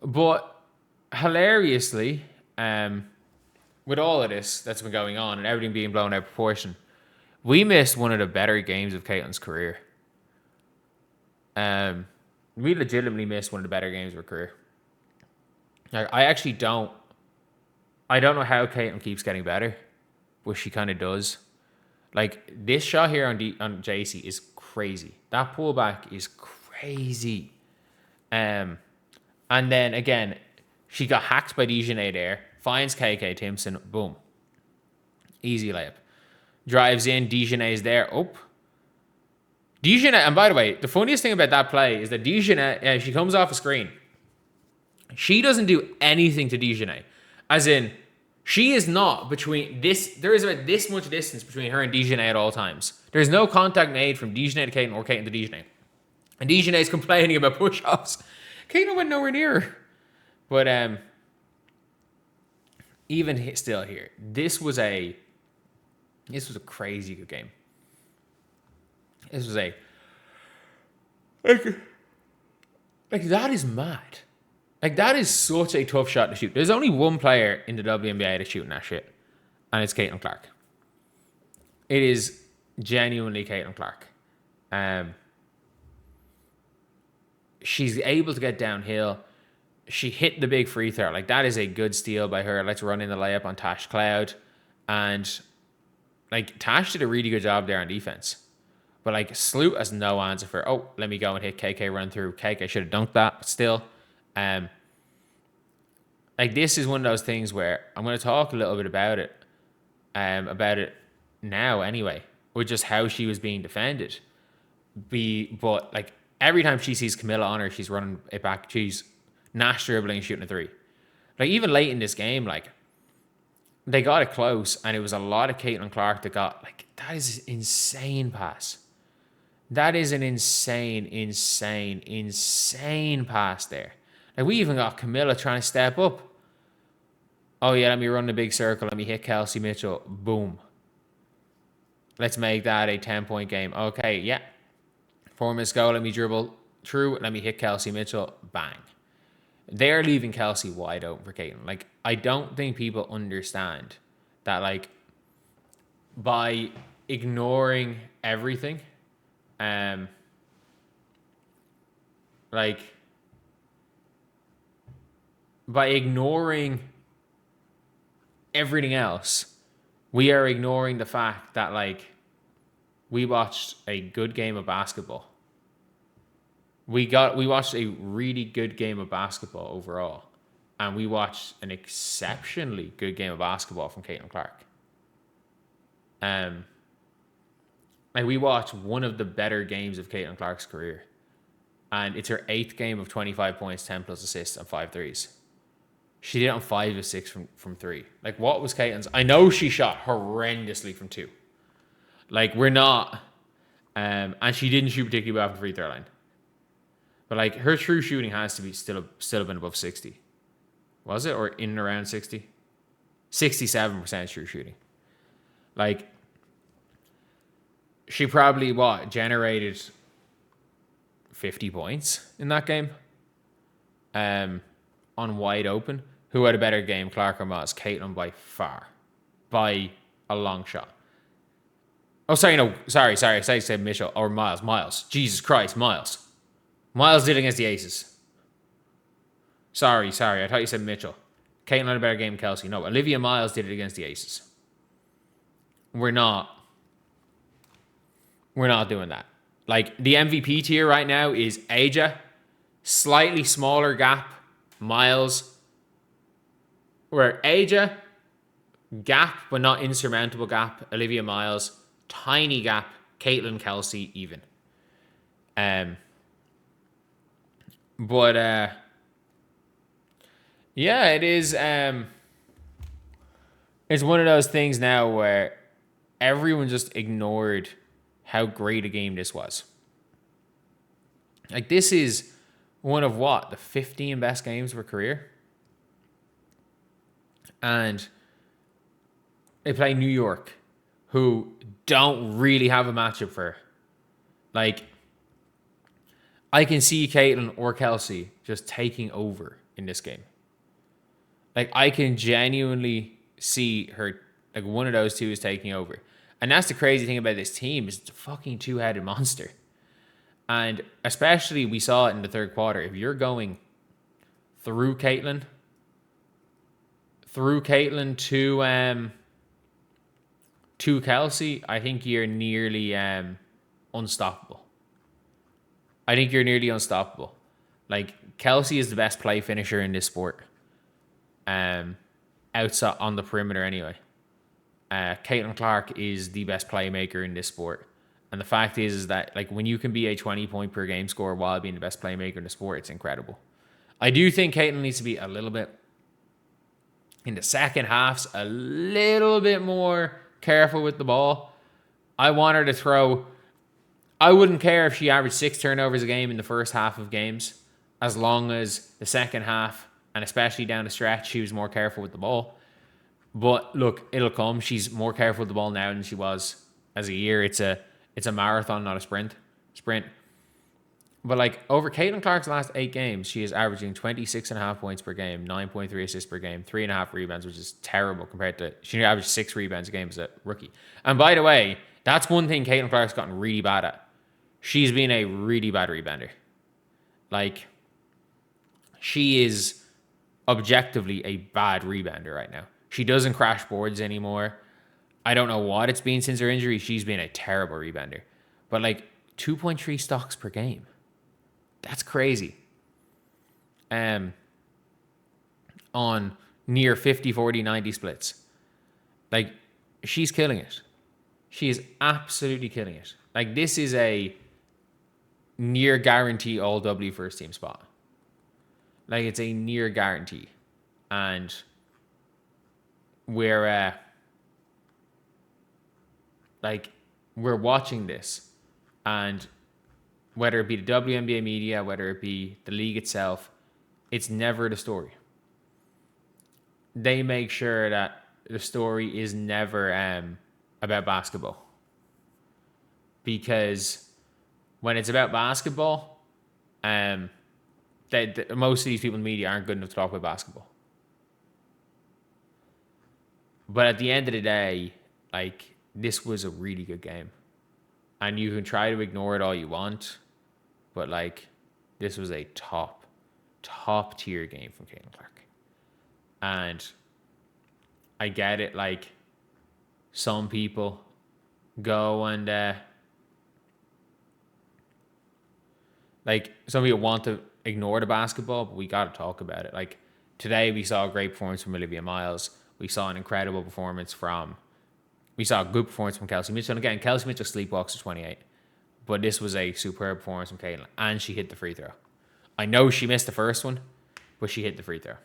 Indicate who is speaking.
Speaker 1: But hilariously, with all of this that's been going on and everything being blown out of proportion, we missed one of the better games of Caitlin's career. We legitimately missed one of the better games of her career. Like, I don't know how Caitlin keeps getting better, but she kind of does. Like, this shot here on JC is crazy. That pullback is crazy. And then again, she got hacked by Dijonai there. Finds KK Timpson. Boom. Easy layup. Drives in. Dijonai's there. Up. Dijonai, and by the way, the funniest thing about that play is that Dijonai, she comes off a screen. She doesn't do anything to Dijonai. As in, she is not between this. There is about this much distance between her and Dijonai at all times. There's no contact made from Dijonai to Caitlin or Caitlin to Dijonai. And Dijonai's complaining about push-offs. Caitlin went nowhere near her. But even still here, this was a crazy good game. This was like that is mad. Like, that is such a tough shot to shoot. There's only one player in the WNBA that's shooting that shit, and it's Caitlin Clark. It is genuinely Caitlin Clark. She's able to get downhill. She hit the big free throw. Like, that is a good steal by her. Let's run in the layup on Tash Cloud. And, like, Tash did a really good job there on defense. But, like, Sloot has no answer for, let me go and hit KK run through. KK should have dunked that, but still. Like, this is one of those things where I'm going to talk a little bit about it now anyway, with just how she was being defended. But like, every time she sees Camilla on her, she's running it back. She's Nash dribbling, shooting a three. Like, even late in this game, like, they got it close, and it was a lot of Caitlin Clark that got, like, that is an insane pass. That is an insane pass there. Like, we even got Camilla trying to step up. Oh, yeah, let me run the big circle. Let me hit Kelsey Mitchell. Boom. Let's make that a 10-point game. Okay, yeah. 4 minutes go. Let me dribble through. Let me hit Kelsey Mitchell. Bang. They're leaving Kelsey wide open for Caitlin. Like, I don't think people understand that, like, by ignoring everything, by ignoring everything else, we are ignoring the fact that, like, we watched a good game of basketball. We watched a really good game of basketball overall. And we watched an exceptionally good game of basketball from Caitlin Clark. Like, we watched one of the better games of Caitlin Clark's career. And it's her 8th game of 25 points, 10 plus assists, and 5 threes. She did it on 5 of 6 from 3. Like, what was Caitlin's? I know she shot horrendously from 2. Like, we're not... and she didn't shoot particularly well from the free throw line. But, like, her true shooting has to be still been above 60. Was it? Or in and around 60? 67% true shooting. Like, she probably, generated 50 points in that game. On wide open. Who had a better game, Clark or Miles? Caitlin by far. By a long shot. Oh, sorry, no. Sorry. I said Mitchell or Miles. Miles. Jesus Christ, Miles. Miles did against the Aces. Sorry. I thought you said Mitchell. Caitlin had a better game than Kelsey. No, Olivia Miles did it against the Aces. We're not doing that. Like, the MVP tier right now is Aja. Slightly smaller gap. Miles. Where Aja, gap, but not insurmountable gap. Olivia Miles, tiny gap. Caitlin, Kelsey, even. But yeah, it is. It's one of those things now where everyone just ignored how great a game this was. Like, this is one of the 15 best games of her career. And they play New York, who don't really have a matchup for her. Like, I can see Caitlin or Kelsey just taking over in this game. Like, I can genuinely see her, like, one of those two is taking over. And that's the crazy thing about this team, is it's a fucking two-headed monster. And especially we saw it in the third quarter. If you're going through Caitlin to Kelsey, I think you're nearly unstoppable. Like, Kelsey is the best play finisher in this sport. Outside on the perimeter anyway. Caitlin Clark is the best playmaker in this sport. And the fact is that, like, when you can be a 20-point per game scorer while being the best playmaker in the sport, it's incredible. I do think Caitlin needs to be a little bit, in the second halves, a little bit more careful with the ball. I want her to throw. I wouldn't care if she averaged 6 turnovers a game in the first half of games, as long as the second half, and especially down the stretch, she was more careful with the ball. But look, it'll come. She's more careful with the ball now than she was as a year. It's a marathon, not a sprint. But, like, over Caitlin Clark's last 8 games, she is averaging 26.5 points per game, 9.3 assists per game, 3.5 rebounds, which is terrible compared to, she averaged 6 rebounds a game as a rookie. And by the way, that's one thing Caitlin Clark's gotten really bad at. She's been a really bad rebounder. Like, she is objectively a bad rebounder right now. She doesn't crash boards anymore. I don't know what it's been since her injury. She's been a terrible rebounder. But, like, 2.3 stocks per game. That's crazy. On near 50, 40, 90 splits. Like, she's killing it. She is absolutely killing it. Like, this is a near guarantee all W first team spot. Like, it's a near guarantee. And we're watching this, and whether it be the WNBA media, whether it be the league itself, it's never the story. They make sure that the story is never about basketball. Because when it's about basketball, most of these people in the media aren't good enough to talk about basketball. But at the end of the day, like, this was a really good game. And you can try to ignore it all you want, but, like, this was a top tier game from Caitlin Clark. And I get it, like, some people go and some people want to ignore the basketball, but we got to talk about it. Like, today we saw a great performance from Olivia Miles. We saw a good performance from Kelsey Mitchell. And again, Kelsey Mitchell sleepwalks to 28. But this was a superb performance from Caitlin. And she hit the free throw. I know she missed the first one, but she hit the free throw.